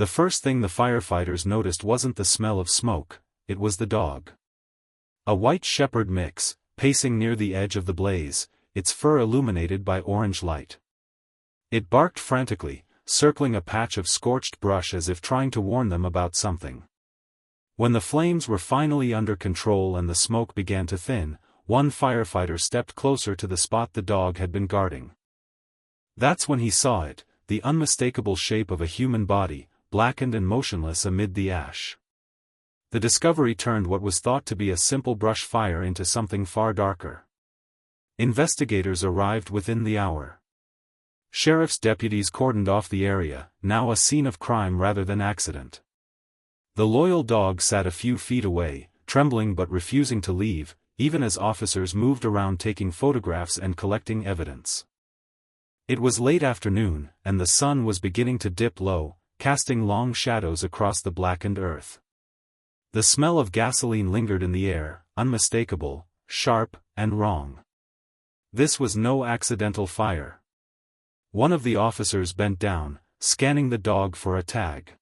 The first thing the firefighters noticed wasn't the smell of smoke, it was the dog. A white shepherd mix, pacing near the edge of the blaze, its fur illuminated by orange light. It barked frantically, circling a patch of scorched brush as if trying to warn them about something. When the flames were finally under control and the smoke began to thin, one firefighter stepped closer to the spot the dog had been guarding. That's when he saw it, the unmistakable shape of a human body, blackened and motionless amid the ash. The discovery turned what was thought to be a simple brush fire into something far darker. Investigators arrived within the hour. Sheriff's deputies cordoned off the area, now a scene of crime rather than accident. The loyal dog sat a few feet away, trembling but refusing to leave, even as officers moved around taking photographs and collecting evidence. It was late afternoon, and the sun was beginning to dip low, casting long shadows across the blackened earth. The smell of gasoline lingered in the air, unmistakable, sharp, and wrong. This was no accidental fire. One of the officers bent down, scanning the dog for a tag.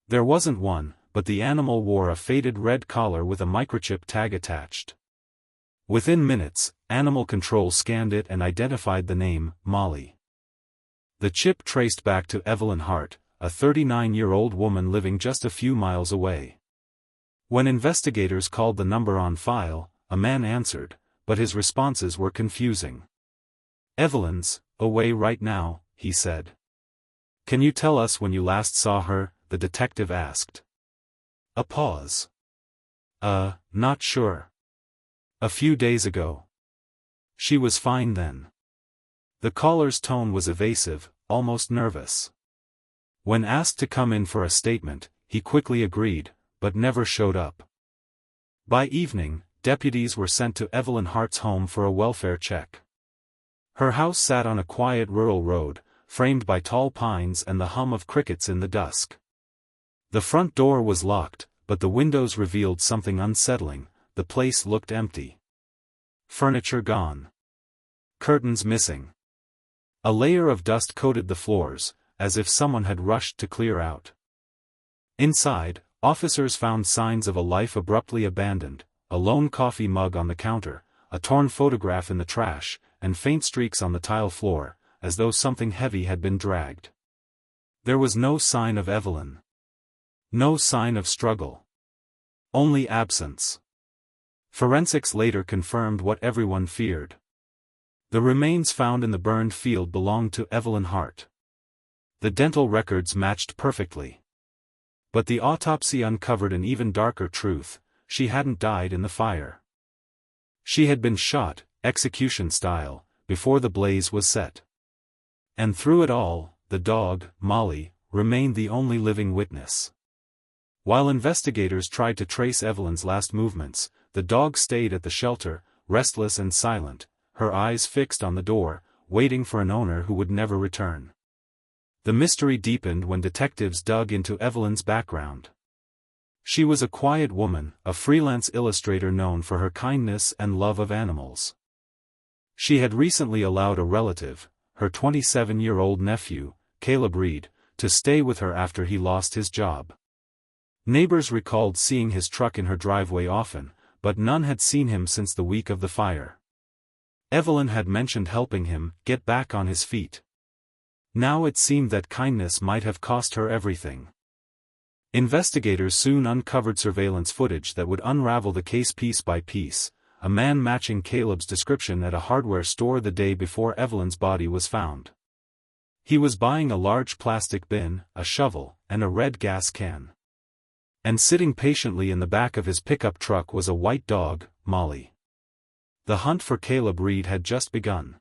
There wasn't one, but the animal wore a faded red collar with a microchip tag attached. Within minutes, Animal Control scanned it and identified the name, Molly. The chip traced back to Evelyn Hart, a 39-year-old woman living just a few miles away. When investigators called the number on file, a man answered, but his responses were confusing. "Evelyn's away right now," he said. "Can you tell us when you last saw her?" the detective asked. A pause. Not sure. A few days ago. She was fine then." The caller's tone was evasive, almost nervous. When asked to come in for a statement, he quickly agreed, but never showed up. By evening, deputies were sent to Evelyn Hart's home for a welfare check. Her house sat on a quiet rural road, framed by tall pines and the hum of crickets in the dusk. The front door was locked, but the windows revealed something unsettling. The place looked empty. Furniture gone. Curtains missing. A layer of dust coated the floors, as if someone had rushed to clear out. Inside, officers found signs of a life abruptly abandoned, a lone coffee mug on the counter, a torn photograph in the trash, and faint streaks on the tile floor, as though something heavy had been dragged. There was no sign of Evelyn. No sign of struggle. Only absence. Forensics later confirmed what everyone feared. The remains found in the burned field belonged to Evelyn Hart. The dental records matched perfectly. But the autopsy uncovered an even darker truth: she hadn't died in the fire. She had been shot, execution style, before the blaze was set. And through it all, the dog, Molly, remained the only living witness. While investigators tried to trace Evelyn's last movements, the dog stayed at the shelter, restless and silent, her eyes fixed on the door, waiting for an owner who would never return. The mystery deepened when detectives dug into Evelyn's background. She was a quiet woman, a freelance illustrator known for her kindness and love of animals. She had recently allowed a relative, her 27-year-old nephew, Caleb Reed, to stay with her after he lost his job. Neighbors recalled seeing his truck in her driveway often, but none had seen him since the week of the fire. Evelyn had mentioned helping him get back on his feet. Now it seemed that kindness might have cost her everything. Investigators soon uncovered surveillance footage that would unravel the case piece by piece, a man matching Caleb's description at a hardware store the day before Evelyn's body was found. He was buying a large plastic bin, a shovel, and a red gas can. And sitting patiently in the back of his pickup truck was a white dog, Molly. The hunt for Caleb Reed had just begun.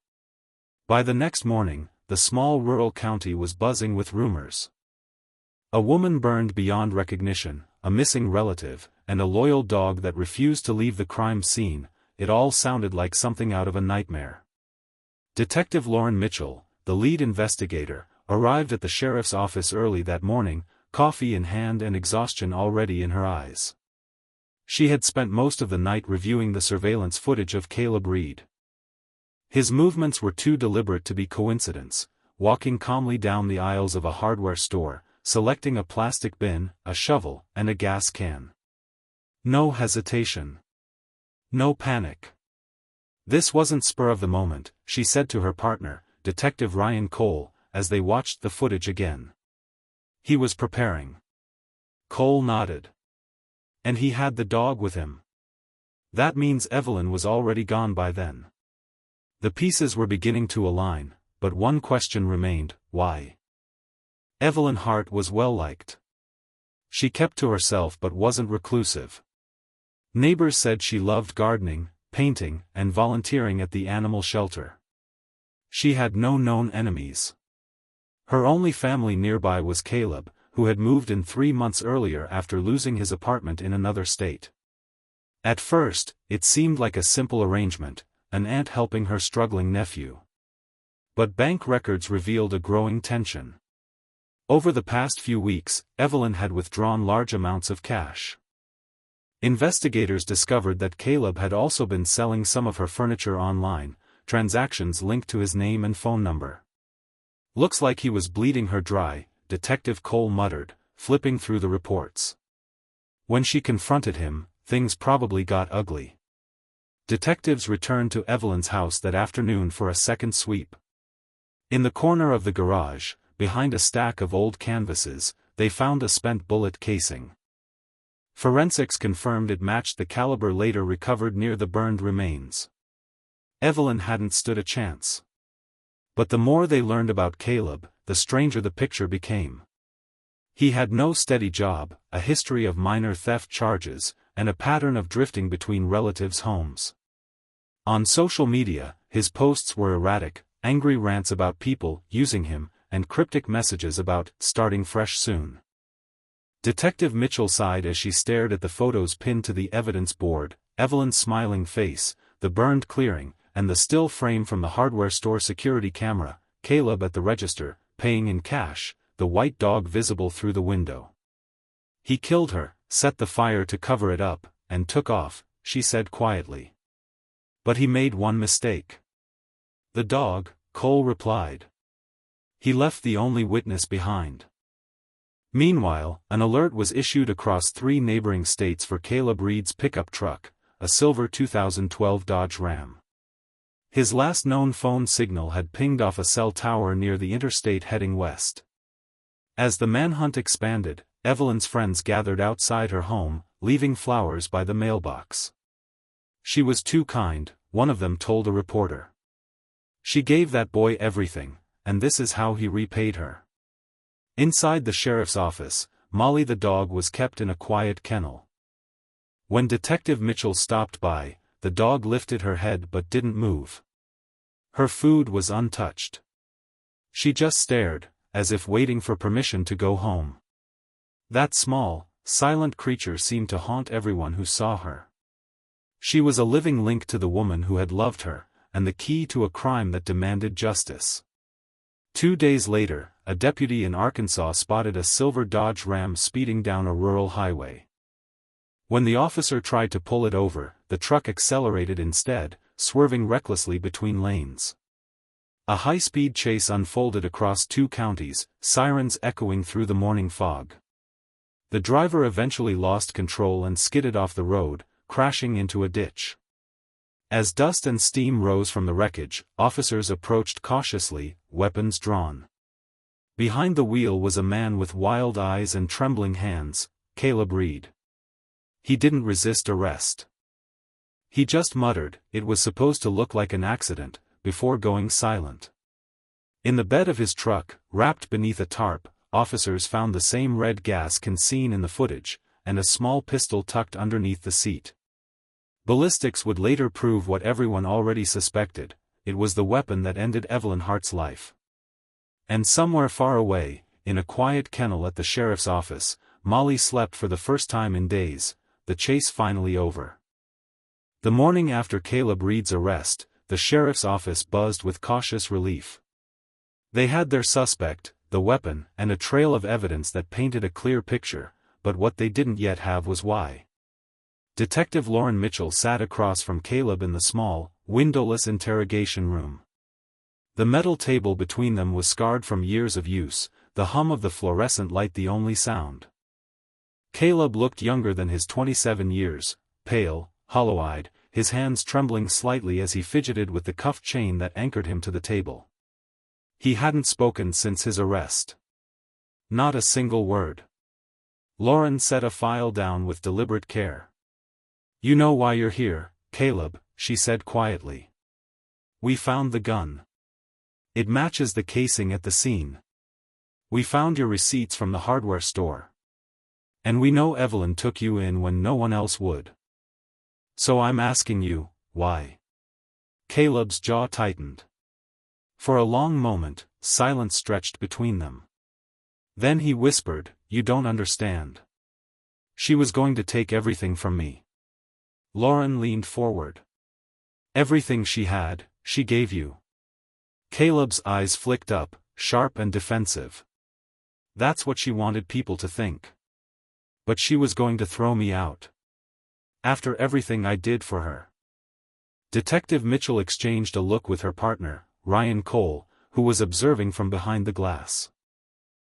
By the next morning, the small rural county was buzzing with rumors. A woman burned beyond recognition, a missing relative, and a loyal dog that refused to leave the crime scene. It all sounded like something out of a nightmare. Detective Lauren Mitchell, the lead investigator, arrived at the sheriff's office early that morning, coffee in hand and exhaustion already in her eyes. She had spent most of the night reviewing the surveillance footage of Caleb Reed. His movements were too deliberate to be coincidence, walking calmly down the aisles of a hardware store, selecting a plastic bin, a shovel, and a gas can. No hesitation. No panic. This wasn't spur of the moment, she said to her partner, Detective Ryan Cole, as they watched the footage again. He was preparing. Cole nodded. And he had the dog with him. That means Evelyn was already gone by then. The pieces were beginning to align, but one question remained: why? Evelyn Hart was well liked. She kept to herself but wasn't reclusive. Neighbors said she loved gardening, painting, and volunteering at the animal shelter. She had no known enemies. Her only family nearby was Caleb, who had moved in 3 months earlier after losing his apartment in another state. At first, it seemed like a simple arrangement, an aunt helping her struggling nephew. But bank records revealed a growing tension. Over the past few weeks, Evelyn had withdrawn large amounts of cash. Investigators discovered that Caleb had also been selling some of her furniture online, transactions linked to his name and phone number. Looks like he was bleeding her dry, Detective Cole muttered, flipping through the reports. When she confronted him, things probably got ugly. Detectives returned to Evelyn's house that afternoon for a second sweep. In the corner of the garage, behind a stack of old canvases, they found a spent bullet casing. Forensics confirmed it matched the caliber later recovered near the burned remains. Evelyn hadn't stood a chance. But the more they learned about Caleb, the stranger the picture became. He had no steady job, a history of minor theft charges, and a pattern of drifting between relatives' homes. On social media, his posts were erratic, angry rants about people using him, and cryptic messages about starting fresh soon. Detective Mitchell sighed as she stared at the photos pinned to the evidence board, Evelyn's smiling face, the burned clearing, and the still frame from the hardware store security camera, Caleb at the register, paying in cash, the white dog visible through the window. He killed her, set the fire to cover it up, and took off, she said quietly. But he made one mistake. The dog, Cole replied. He left the only witness behind. Meanwhile, an alert was issued across 3 neighboring states for Caleb Reed's pickup truck, a silver 2012 Dodge Ram. His last known phone signal had pinged off a cell tower near the interstate heading west. As the manhunt expanded, Evelyn's friends gathered outside her home, leaving flowers by the mailbox. She was too kind, one of them told a reporter. She gave that boy everything, and this is how he repaid her. Inside the sheriff's office, Molly the dog was kept in a quiet kennel. When Detective Mitchell stopped by, the dog lifted her head but didn't move. Her food was untouched. She just stared, as if waiting for permission to go home. That small, silent creature seemed to haunt everyone who saw her. She was a living link to the woman who had loved her, and the key to a crime that demanded justice. 2 days later, a deputy in Arkansas spotted a silver Dodge Ram speeding down a rural highway. When the officer tried to pull it over, the truck accelerated instead, swerving recklessly between lanes. A high-speed chase unfolded across 2 counties, sirens echoing through the morning fog. The driver eventually lost control and skidded off the road, crashing into a ditch. As dust and steam rose from the wreckage, officers approached cautiously, weapons drawn. Behind the wheel was a man with wild eyes and trembling hands, Caleb Reed. He didn't resist arrest. He just muttered, "It was supposed to look like an accident," before going silent. In the bed of his truck, wrapped beneath a tarp, officers found the same red gas can seen in the footage, and a small pistol tucked underneath the seat. Ballistics would later prove what everyone already suspected: it was the weapon that ended Evelyn Hart's life. And somewhere far away, in a quiet kennel at the sheriff's office, Molly slept for the first time in days, the chase finally over. The morning after Caleb Reed's arrest, the sheriff's office buzzed with cautious relief. They had their suspect, the weapon, and a trail of evidence that painted a clear picture, but what they didn't yet have was why. Detective Lauren Mitchell sat across from Caleb in the small, windowless interrogation room. The metal table between them was scarred from years of use, the hum of the fluorescent light the only sound. Caleb looked younger than his 27 years, pale, hollow-eyed, his hands trembling slightly as he fidgeted with the cuff chain that anchored him to the table. He hadn't spoken since his arrest. Not a single word. Lauren set a file down with deliberate care. "You know why you're here, Caleb," she said quietly. "We found the gun. It matches the casing at the scene. We found your receipts from the hardware store. And we know Evelyn took you in when no one else would. So I'm asking you, why?" Caleb's jaw tightened. For a long moment, silence stretched between them. Then he whispered, "You don't understand. She was going to take everything from me." Lauren leaned forward. "Everything she had, she gave you." Caleb's eyes flicked up, sharp and defensive. "That's what she wanted people to think. But she was going to throw me out. After everything I did for her." Detective Mitchell exchanged a look with her partner, Ryan Cole, who was observing from behind the glass.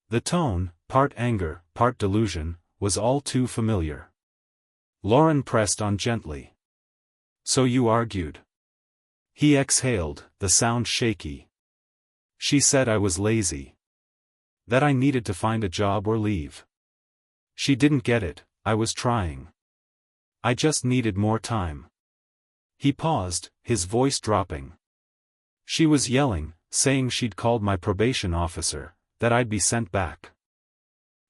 The tone, part anger, part delusion, was all too familiar. Lauren pressed on gently. "So you argued?" He exhaled, the sound shaky. "She said I was lazy. That I needed to find a job or leave. She didn't get it, I was trying. I just needed more time." He paused, his voice dropping. "She was yelling, saying she'd called my probation officer, that I'd be sent back."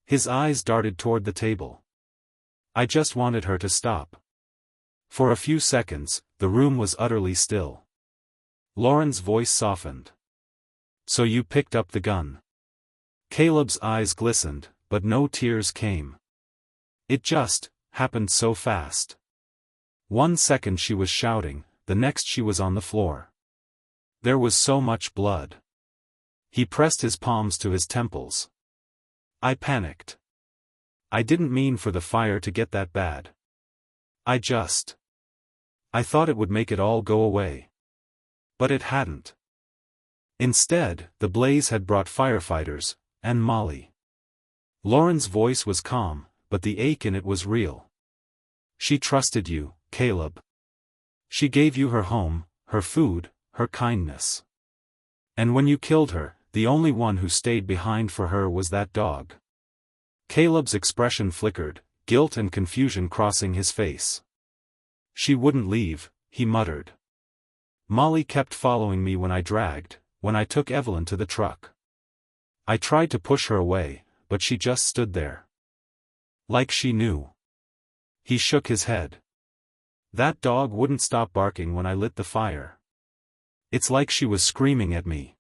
His eyes darted toward the table. "I just wanted her to stop." For a few seconds, the room was utterly still. Lauren's voice softened. "So you picked up the gun?" Caleb's eyes glistened, but no tears came. "It just happened so fast. One second she was shouting, the next she was on the floor. There was so much blood." He pressed his palms to his temples. "I panicked. I didn't mean for the fire to get that bad. I thought it would make it all go away. But it hadn't. Instead, the blaze had brought firefighters, and Molly." Lauren's voice was calm, but the ache in it was real. "She trusted you, Caleb. She gave you her home, her food, her kindness. And when you killed her, the only one who stayed behind for her was that dog." Caleb's expression flickered, guilt and confusion crossing his face. "She wouldn't leave," he muttered. "Molly kept following me when I took Evelyn to the truck. I tried to push her away, but she just stood there. Like she knew." He shook his head. "That dog wouldn't stop barking when I lit the fire. It's like she was screaming at me."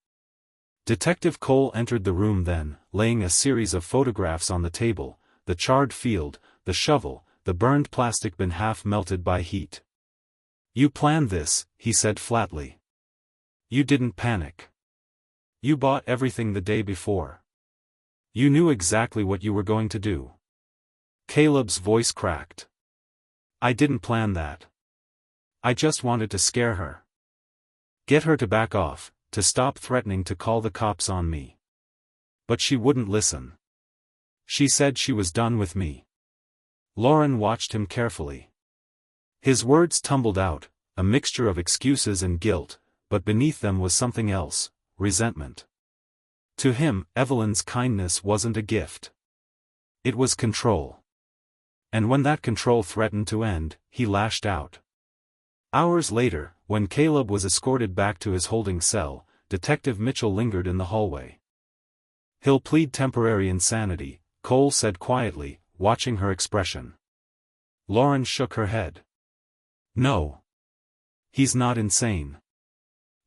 Detective Cole entered the room then, laying a series of photographs on the table, the charred field, the shovel, the burned plastic bin half melted by heat. "You planned this," he said flatly. "You didn't panic. You bought everything the day before. You knew exactly what you were going to do." Caleb's voice cracked. "I didn't plan that. I just wanted to scare her. Get her to back off, to stop threatening to call the cops on me. But she wouldn't listen. She said she was done with me." Lauren watched him carefully. His words tumbled out, a mixture of excuses and guilt, but beneath them was something else, resentment. To him, Evelyn's kindness wasn't a gift. It was control. And when that control threatened to end, he lashed out. Hours later, when Caleb was escorted back to his holding cell, Detective Mitchell lingered in the hallway. "He'll plead temporary insanity," Cole said quietly, watching her expression. Lauren shook her head. "No. He's not insane.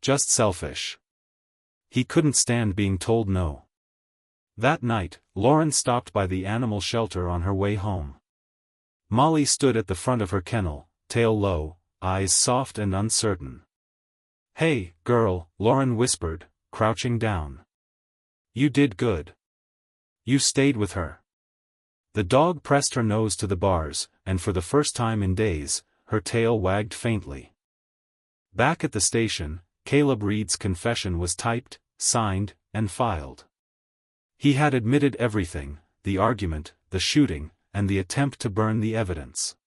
Just selfish. He couldn't stand being told no." That night, Lauren stopped by the animal shelter on her way home. Molly stood at the front of her kennel, tail low, eyes soft and uncertain. "Hey, girl," Lauren whispered, crouching down. "You did good. You stayed with her." The dog pressed her nose to the bars, and for the first time in days, her tail wagged faintly. Back at the station, Caleb Reed's confession was typed, signed, and filed. He had admitted everything, the argument, the shooting, and the attempt to burn the evidence.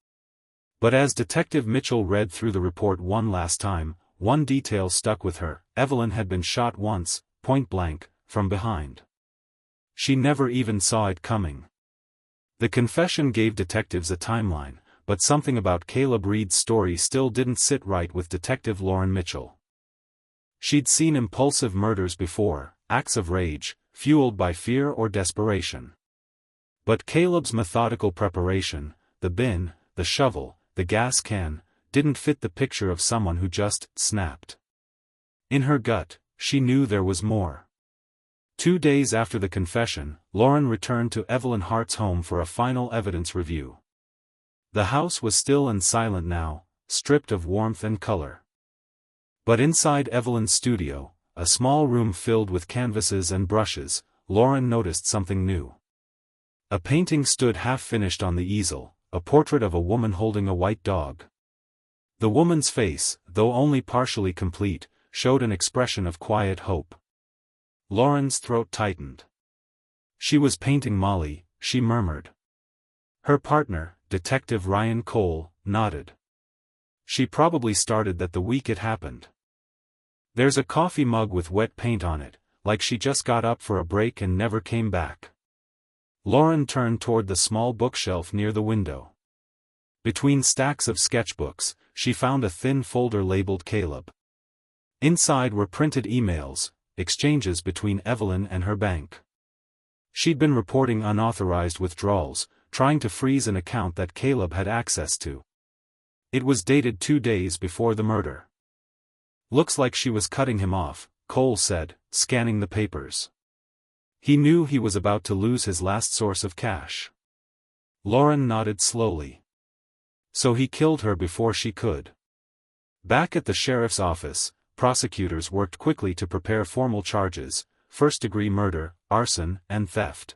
But as Detective Mitchell read through the report one last time, one detail stuck with her: Evelyn had been shot once, point blank, from behind. She never even saw it coming. The confession gave detectives a timeline, but something about Caleb Reed's story still didn't sit right with Detective Lauren Mitchell. She'd seen impulsive murders before, acts of rage, fueled by fear or desperation. But Caleb's methodical preparation, the bin, the shovel, the gas can, didn't fit the picture of someone who just snapped. In her gut, she knew there was more. 2 days after the confession, Lauren returned to Evelyn Hart's home for a final evidence review. The house was still and silent now, stripped of warmth and color. But inside Evelyn's studio, a small room filled with canvases and brushes, Lauren noticed something new. A painting stood half-finished on the easel, a portrait of a woman holding a white dog. The woman's face, though only partially complete, showed an expression of quiet hope. Lauren's throat tightened. She was painting Molly, she murmured. Her partner, Detective Ryan Cole, nodded. She probably started that the week it happened. There's a coffee mug with wet paint on it, like she just got up for a break and never came back. Lauren turned toward the small bookshelf near the window. Between stacks of sketchbooks, she found a thin folder labeled Caleb. Inside were printed emails, exchanges between Evelyn and her bank. She'd been reporting unauthorized withdrawals, trying to freeze an account that Caleb had access to. It was dated 2 days before the murder. Looks like she was cutting him off, Cole said, scanning the papers. He knew he was about to lose his last source of cash. Lauren nodded slowly. So he killed her before she could. Back at the sheriff's office, prosecutors worked quickly to prepare formal charges: first-degree murder, arson, and theft.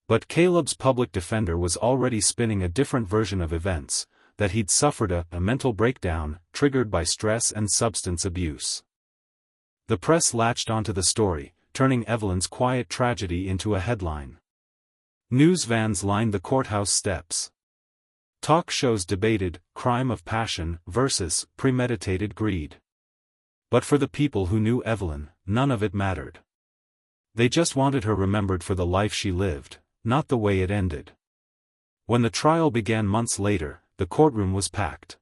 But Caleb's public defender was already spinning a different version of events, that he'd suffered a mental breakdown, triggered by stress and substance abuse. The press latched onto the story, turning Evelyn's quiet tragedy into a headline. News vans lined the courthouse steps. Talk shows debated crime of passion versus premeditated greed. But for the people who knew Evelyn, none of it mattered. They just wanted her remembered for the life she lived, not the way it ended. When the trial began months later, the courtroom was packed.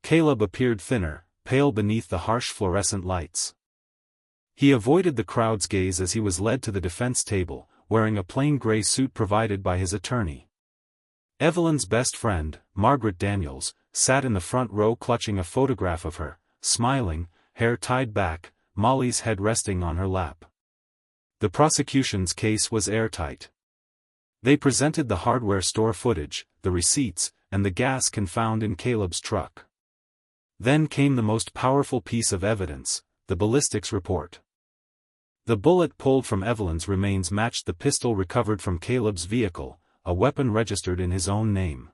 Caleb appeared thinner, pale beneath the harsh fluorescent lights. He avoided the crowd's gaze as he was led to the defense table, wearing a plain gray suit provided by his attorney. Evelyn's best friend, Margaret Daniels, sat in the front row clutching a photograph of her, smiling, hair tied back, Molly's head resting on her lap. The prosecution's case was airtight. They presented the hardware store footage, the receipts, and the gas can found in Caleb's truck. Then came the most powerful piece of evidence, the ballistics report. The bullet pulled from Evelyn's remains matched the pistol recovered from Caleb's vehicle, a weapon registered in his own name.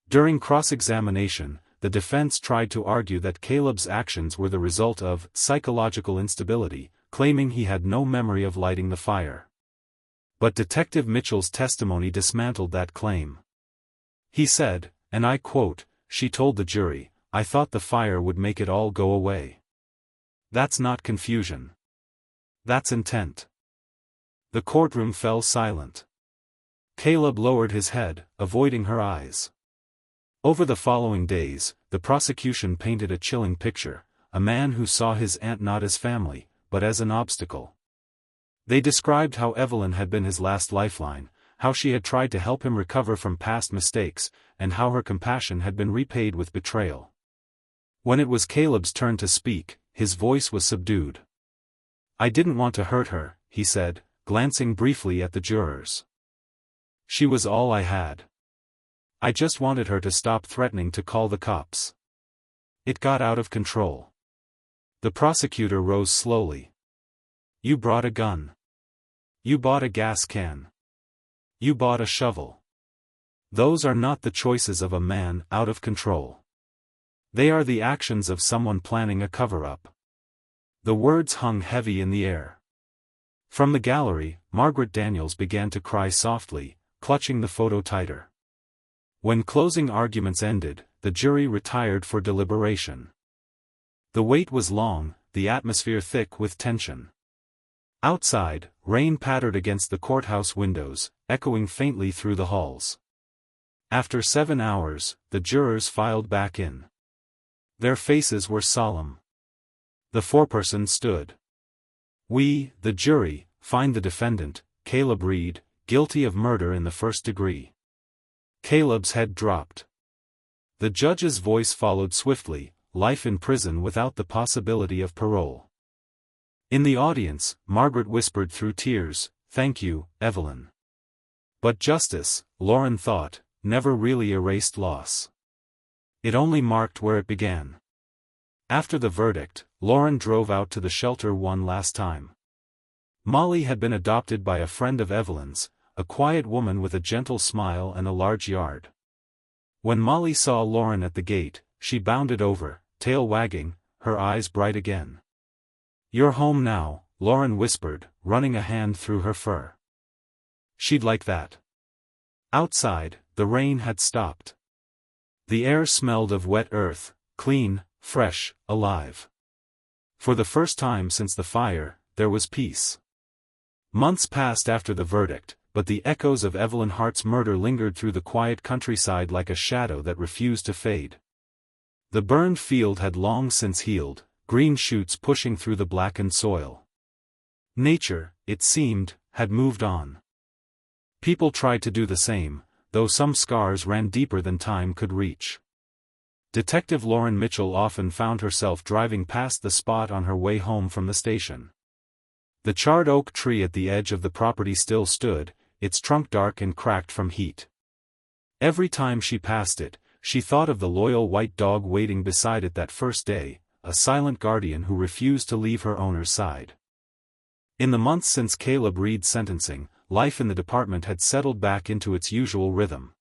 During cross-examination, the defense tried to argue that Caleb's actions were the result of psychological instability, claiming he had no memory of lighting the fire. But Detective Mitchell's testimony dismantled that claim. He said, and I quote, "She told the jury, I thought the fire would make it all go away. That's not confusion. That's intent." The courtroom fell silent. Caleb lowered his head, avoiding her eyes. Over the following days, the prosecution painted a chilling picture: a man who saw his aunt not as family, but as an obstacle. They described how Evelyn had been his last lifeline, how she had tried to help him recover from past mistakes, and how her compassion had been repaid with betrayal. When it was Caleb's turn to speak, his voice was subdued. "I didn't want to hurt her," he said, glancing briefly at the jurors. "She was all I had. I just wanted her to stop threatening to call the cops. It got out of control." The prosecutor rose slowly. "You brought a gun. You bought a gas can. You bought a shovel. Those are not the choices of a man out of control. They are the actions of someone planning a cover-up." The words hung heavy in the air. From the gallery, Margaret Daniels began to cry softly, clutching the photo tighter. When closing arguments ended, the jury retired for deliberation. The wait was long, the atmosphere thick with tension. Outside, rain pattered against the courthouse windows, echoing faintly through the halls. After 7 hours, the jurors filed back in. Their faces were solemn. The foreperson stood. "We, the jury, find the defendant, Caleb Reed, guilty of murder in the first degree." Caleb's head dropped. The judge's voice followed swiftly, life in prison without the possibility of parole. In the audience, Margaret whispered through tears, "Thank you, Evelyn." But justice, Lauren thought, never really erased loss. It only marked where it began. After the verdict, Lauren drove out to the shelter one last time. Molly had been adopted by a friend of Evelyn's, a quiet woman with a gentle smile and a large yard. When Molly saw Lauren at the gate, she bounded over, tail wagging, her eyes bright again. "You're home now," Lauren whispered, running a hand through her fur. She'd like that. Outside, the rain had stopped. The air smelled of wet earth, clean, fresh, alive. For the first time since the fire, there was peace. Months passed after the verdict, but the echoes of Evelyn Hart's murder lingered through the quiet countryside like a shadow that refused to fade. The burned field had long since healed, green shoots pushing through the blackened soil. Nature, it seemed, had moved on. People tried to do the same, though some scars ran deeper than time could reach. Detective Lauren Mitchell often found herself driving past the spot on her way home from the station. The charred oak tree at the edge of the property still stood, its trunk dark and cracked from heat. Every time she passed it, she thought of the loyal white dog waiting beside it that first day, a silent guardian who refused to leave her owner's side. In the months since Caleb Reed's sentencing, life in the department had settled back into its usual rhythm.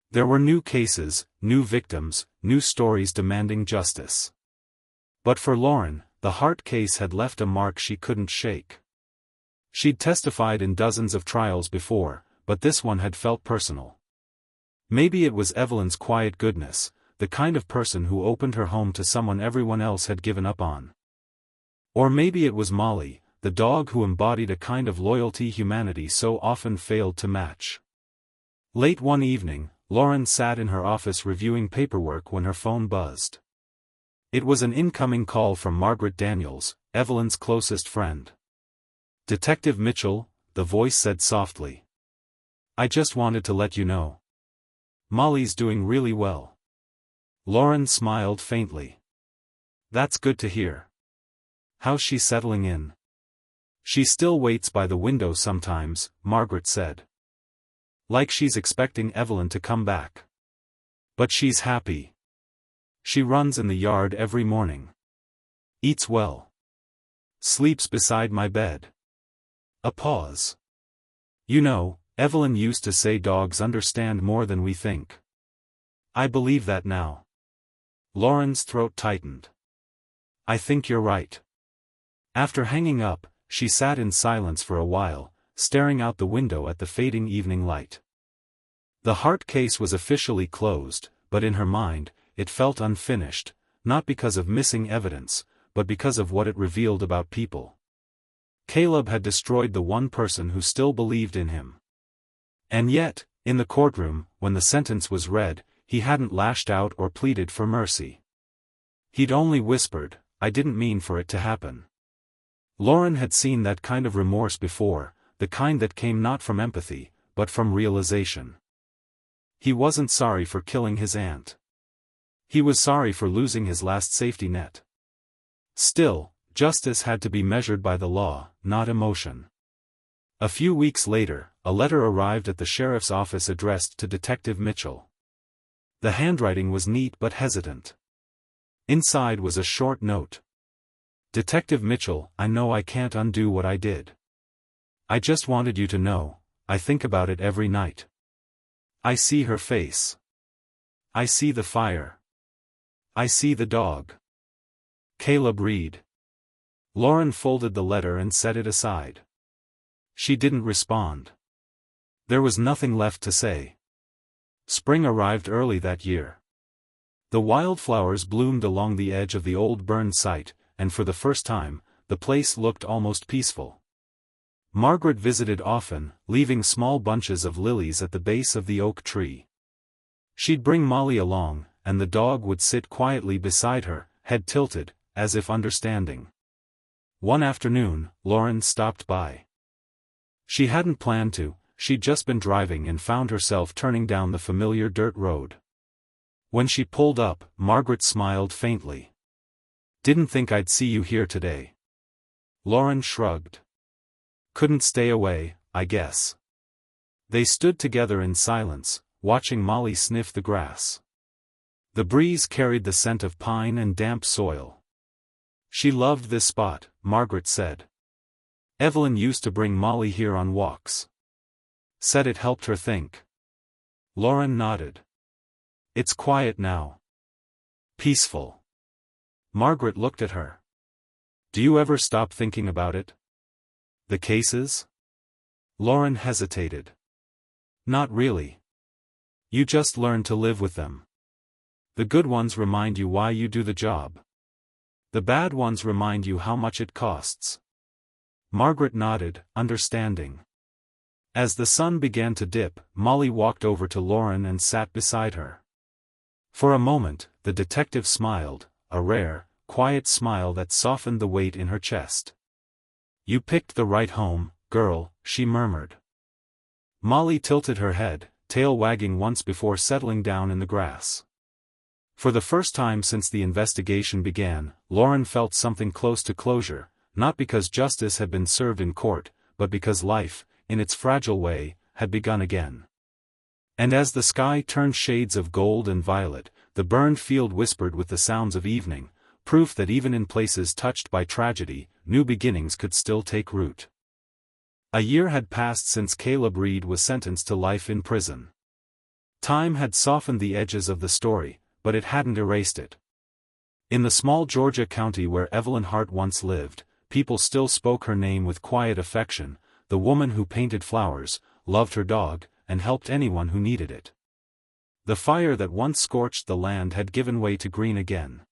There were new cases, new victims, new stories demanding justice. But for Lauren, the Hart case had left a mark she couldn't shake. She'd testified in dozens of trials before, but this one had felt personal. Maybe it was Evelyn's quiet goodness, the kind of person who opened her home to someone everyone else had given up on. Or maybe it was Molly, the dog who embodied a kind of loyalty humanity so often failed to match. Late one evening, Lauren sat in her office reviewing paperwork when her phone buzzed. It was an incoming call from Margaret Daniels, Evelyn's closest friend. "Detective Mitchell," the voice said softly. "I just wanted to let you know. Molly's doing really well." Lauren smiled faintly. "That's good to hear. How's she settling in?" "She still waits by the window sometimes," Margaret said. "Like she's expecting Evelyn to come back. But she's happy. She runs in the yard every morning. Eats well. Sleeps beside my bed." A pause. "You know, Evelyn used to say dogs understand more than we think. I believe that now." Lauren's throat tightened. "I think you're right." After hanging up, she sat in silence for a while, staring out the window at the fading evening light. The Hart case was officially closed, but in her mind, it felt unfinished, not because of missing evidence, but because of what it revealed about people. Caleb had destroyed the one person who still believed in him. And yet, in the courtroom, when the sentence was read, he hadn't lashed out or pleaded for mercy. He'd only whispered, "I didn't mean for it to happen." Lauren had seen that kind of remorse before, the kind that came not from empathy, but from realization. He wasn't sorry for killing his aunt. He was sorry for losing his last safety net. Still, justice had to be measured by the law, not emotion. A few weeks later, a letter arrived at the sheriff's office addressed to Detective Mitchell. The handwriting was neat but hesitant. Inside was a short note. "Detective Mitchell, I know I can't undo what I did. I just wanted you to know, I think about it every night. I see her face. I see the fire. I see the dog. Caleb Reed." Lauren folded the letter and set it aside. She didn't respond. There was nothing left to say. Spring arrived early that year. The wildflowers bloomed along the edge of the old burned site, and for the first time, the place looked almost peaceful. Margaret visited often, leaving small bunches of lilies at the base of the oak tree. She'd bring Molly along, and the dog would sit quietly beside her, head tilted, as if understanding. One afternoon, Lauren stopped by. She hadn't planned to, she'd just been driving and found herself turning down the familiar dirt road. When she pulled up, Margaret smiled faintly. "Didn't think I'd see you here today." Lauren shrugged. "Couldn't stay away, I guess." They stood together in silence, watching Molly sniff the grass. The breeze carried the scent of pine and damp soil. She loved this spot, Margaret said. Evelyn used to bring Molly here on walks. Said it helped her think. Lauren nodded. "It's quiet now. Peaceful." Margaret looked at her. "Do you ever stop thinking about it? The cases?" Lauren hesitated. "Not really. You just learn to live with them. The good ones remind you why you do the job. The bad ones remind you how much it costs." Margaret nodded, understanding. As the sun began to dip, Molly walked over to Lauren and sat beside her. For a moment, the detective smiled, a rare, quiet smile that softened the weight in her chest. "You picked the right home, girl," she murmured. Molly tilted her head, tail wagging once before settling down in the grass. For the first time since the investigation began, Lauren felt something close to closure, not because justice had been served in court, but because life, in its fragile way, had begun again. And as the sky turned shades of gold and violet, the burned field whispered with the sounds of evening, proof that even in places touched by tragedy, new beginnings could still take root. A year had passed since Caleb Reed was sentenced to life in prison. Time had softened the edges of the story, but it hadn't erased it. In the small Georgia county where Evelyn Hart once lived, people still spoke her name with quiet affection, the woman who painted flowers, loved her dog, and helped anyone who needed it. The fire that once scorched the land had given way to green again.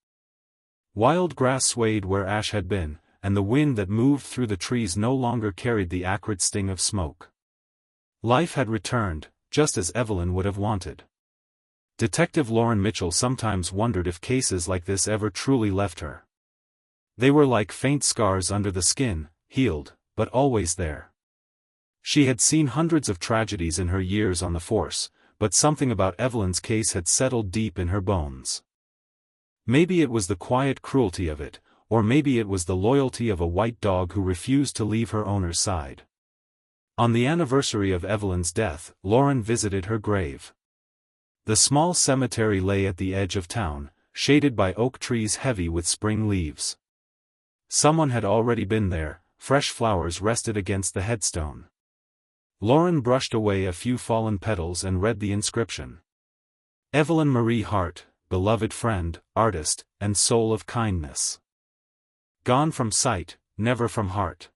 Wild grass swayed where ash had been, and the wind that moved through the trees no longer carried the acrid sting of smoke. Life had returned, just as Evelyn would have wanted. Detective Lauren Mitchell sometimes wondered if cases like this ever truly left her. They were like faint scars under the skin, healed, but always there. She had seen hundreds of tragedies in her years on the force, but something about Evelyn's case had settled deep in her bones. Maybe it was the quiet cruelty of it, or maybe it was the loyalty of a white dog who refused to leave her owner's side. On the anniversary of Evelyn's death, Lauren visited her grave. The small cemetery lay at the edge of town, shaded by oak trees heavy with spring leaves. Someone had already been there, fresh flowers rested against the headstone. Lauren brushed away a few fallen petals and read the inscription. Evelyn Marie Hart, beloved friend, artist, and soul of kindness. Gone from sight, never from heart.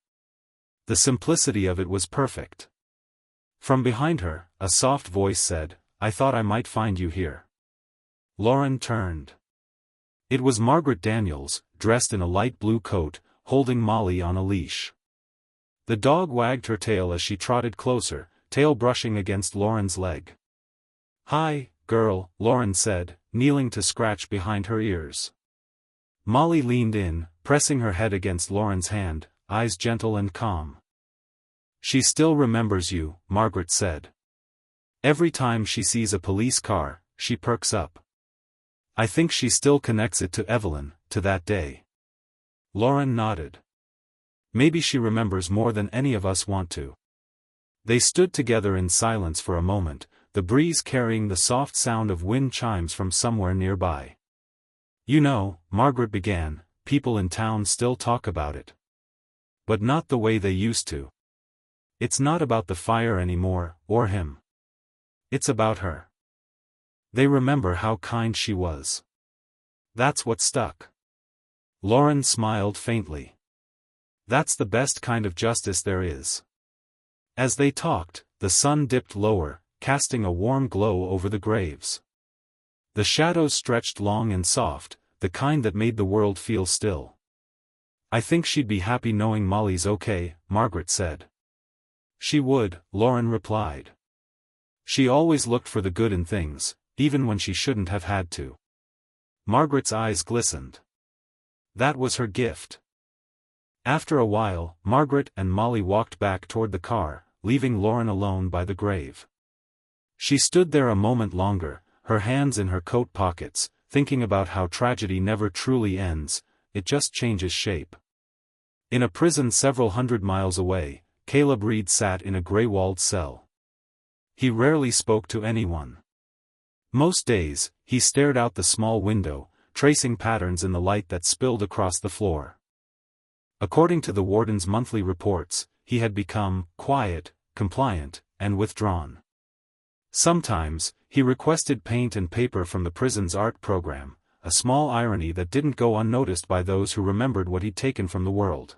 The simplicity of it was perfect. From behind her, a soft voice said, "I thought I might find you here." Lauren turned. It was Margaret Daniels, dressed in a light blue coat, holding Molly on a leash. The dog wagged her tail as she trotted closer, tail brushing against Lauren's leg. "Hi, girl," Lauren said, kneeling to scratch behind her ears. Molly leaned in, pressing her head against Lauren's hand, eyes gentle and calm. "She still remembers you," Margaret said. "Every time she sees a police car, she perks up. I think she still connects it to Evelyn, to that day." Lauren nodded. "Maybe she remembers more than any of us want to." They stood together in silence for a moment, the breeze carrying the soft sound of wind chimes from somewhere nearby. "You know," Margaret began, "people in town still talk about it. But not the way they used to. It's not about the fire anymore, or him. It's about her. They remember how kind she was. That's what stuck." Lauren smiled faintly. "That's the best kind of justice there is. As they talked, the sun dipped lower, casting a warm glow over the graves. The shadows stretched long and soft, the kind that made the world feel still. "I think she'd be happy knowing Molly's okay," Margaret said. "She would," Lauren replied. "She always looked for the good in things, even when she shouldn't have had to." Margaret's eyes glistened. That was her gift. After a while, Margaret and Molly walked back toward the car, leaving Lauren alone by the grave. She stood there a moment longer, her hands in her coat pockets, thinking about how tragedy never truly ends, it just changes shape. In a prison several hundred miles away, Caleb Reed sat in a gray-walled cell. He rarely spoke to anyone. Most days, he stared out the small window, tracing patterns in the light that spilled across the floor. According to the warden's monthly reports, he had become quiet, compliant, and withdrawn. Sometimes, he requested paint and paper from the prison's art program, a small irony that didn't go unnoticed by those who remembered what he'd taken from the world.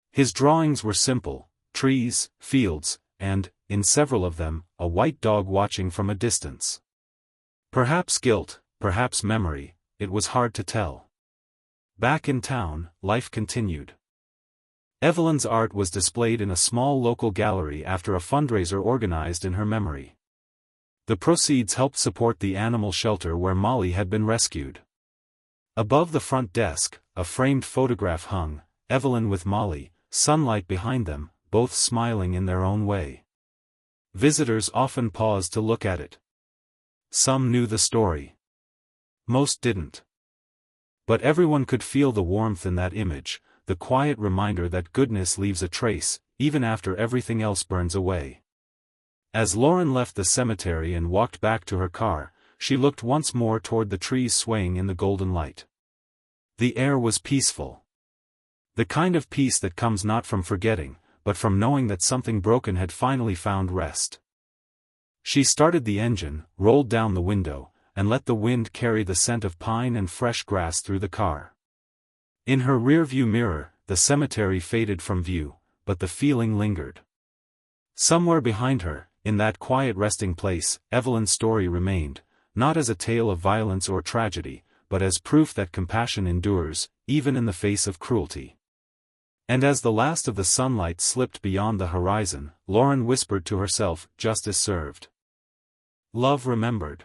His drawings were simple: trees, fields, and, in several of them, a white dog watching from a distance. Perhaps guilt, perhaps memory, it was hard to tell. Back in town, life continued. Evelyn's art was displayed in a small local gallery after a fundraiser organized in her memory. The proceeds helped support the animal shelter where Molly had been rescued. Above the front desk, a framed photograph hung, Evelyn with Molly, sunlight behind them, both smiling in their own way. Visitors often paused to look at it. Some knew the story. Most didn't. But everyone could feel the warmth in that image, the quiet reminder that goodness leaves a trace, even after everything else burns away. As Lauren left the cemetery and walked back to her car, she looked once more toward the trees swaying in the golden light. The air was peaceful. The kind of peace that comes not from forgetting, but from knowing that something broken had finally found rest. She started the engine, rolled down the window, and let the wind carry the scent of pine and fresh grass through the car. In her rearview mirror, the cemetery faded from view, but the feeling lingered. Somewhere behind her, in that quiet resting place, Evelyn's story remained, not as a tale of violence or tragedy, but as proof that compassion endures, even in the face of cruelty. And as the last of the sunlight slipped beyond the horizon, Lauren whispered to herself, "Justice served. Love remembered."